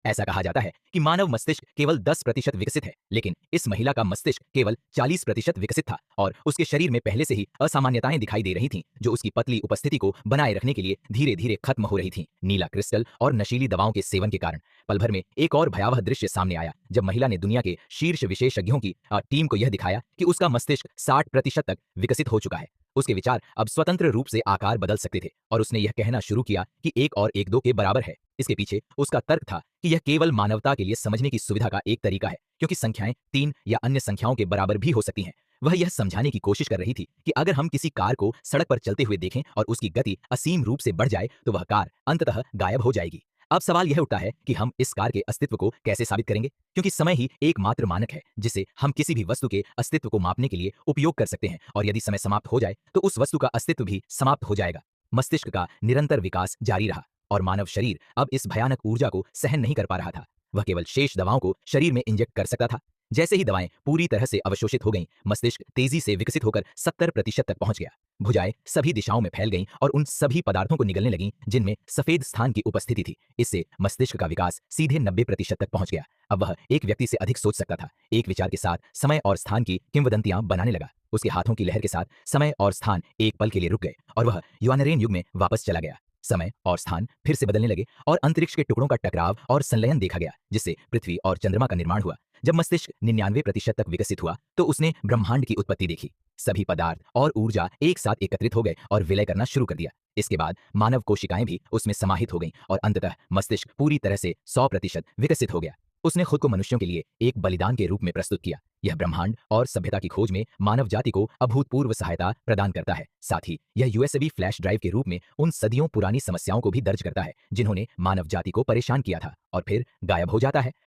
ऐसा कहा जाता है कि मानव मस्तिष्क केवल 10% विकसित है, लेकिन इस महिला का मस्तिष्क केवल 40% विकसित था और उसके शरीर में पहले से ही असामान्यताएं दिखाई दे रही थीं, जो उसकी पतली उपस्थिति को बनाए रखने के लिए धीरे धीरे खत्म हो रही थीं। नीला क्रिस्टल और नशीली दवाओं के सेवन के कारण पल भर में एक और भयावह दृश्य सामने आया, जब महिला ने दुनिया के शीर्ष विशेषज्ञों की टीम को यह दिखाया कि उसका मस्तिष्क 60% तक विकसित हो चुका है। उसके विचार अब स्वतंत्र रूप से आकार बदल सकते थे और उसने यह कहना शुरू किया कि 1 और 1 2 के बराबर है। इसके पीछे उसका तर्क था कि यह केवल मानवता के लिए समझने की सुविधा का एक तरीका है, क्योंकि संख्याएं 3 या अन्य संख्याओं के बराबर भी हो सकती हैं। वह यह समझाने की कोशिश कर रही थी कि अगर हम किसी कार को सड़क पर चलते हुए देखें और उसकी गति असीम रूप से बढ़ जाए तो वह कार अंततः गायब हो जाएगी। अब सवाल यह उठता है कि हम इस कार के अस्तित्व को कैसे साबित करेंगे, क्योंकि समय ही एकमात्र मानक है जिसे हम किसी भी वस्तु के अस्तित्व को मापने के लिए उपयोग कर सकते हैं, और यदि समय समाप्त हो जाए तो उस वस्तु का अस्तित्व भी समाप्त हो जाएगा। मस्तिष्क का निरंतर विकास जारी रहा और मानव शरीर अब इस भयानक ऊर्जा को सहन नहीं कर पा रहा था। वह केवल शेष दवाओं को शरीर में इंजेक्ट कर सकता था। जैसे ही दवाएं पूरी तरह से अवशोषित हो गईं, मस्तिष्क तेजी से विकसित होकर 70% तक पहुंच गया। भुजाएं सभी दिशाओं में फैल गईं और उन सभी पदार्थों को निगलने लगीं जिनमें सफेद स्थान की उपस्थिति थी। इससे मस्तिष्क का विकास सीधे 90% तक पहुंच गया। अब वह एक व्यक्ति से अधिक सोच सकता था। एक विचार के साथ समय और स्थान की किंवदंतियां बनाने लगा। उसके हाथों की लहर के साथ समय और स्थान एक पल के लिए रुक गए और वह युआनरेन युग में वापस चला गया। समय और स्थान फिर से बदलने लगे और अंतरिक्ष के टुकड़ों का टकराव और संलयन देखा गया, जिससे पृथ्वी और चंद्रमा का निर्माण हुआ। जब मस्तिष्क 99% तक विकसित हुआ तो उसने ब्रह्मांड की उत्पत्ति देखी। सभी पदार्थ और ऊर्जा एक साथ एकत्रित हो गए और विलय करना शुरू कर दिया। इसके बाद मानव कोशिकाएं भी उसमें समाहित हो गईं और अंततः मस्तिष्क पूरी तरह से 100% विकसित हो गया। उसने खुद को मनुष्यों के लिए एक बलिदान के रूप में प्रस्तुत किया। यह ब्रह्मांड और सभ्यता की खोज में मानव जाति को अभूतपूर्व सहायता प्रदान करता है। साथ ही यह यूएसबी फ्लैश ड्राइव के रूप में उन सदियों पुरानी समस्याओं को भी दर्ज करता है जिन्होंने मानव जाति को परेशान किया था और फिर गायब हो जाता है।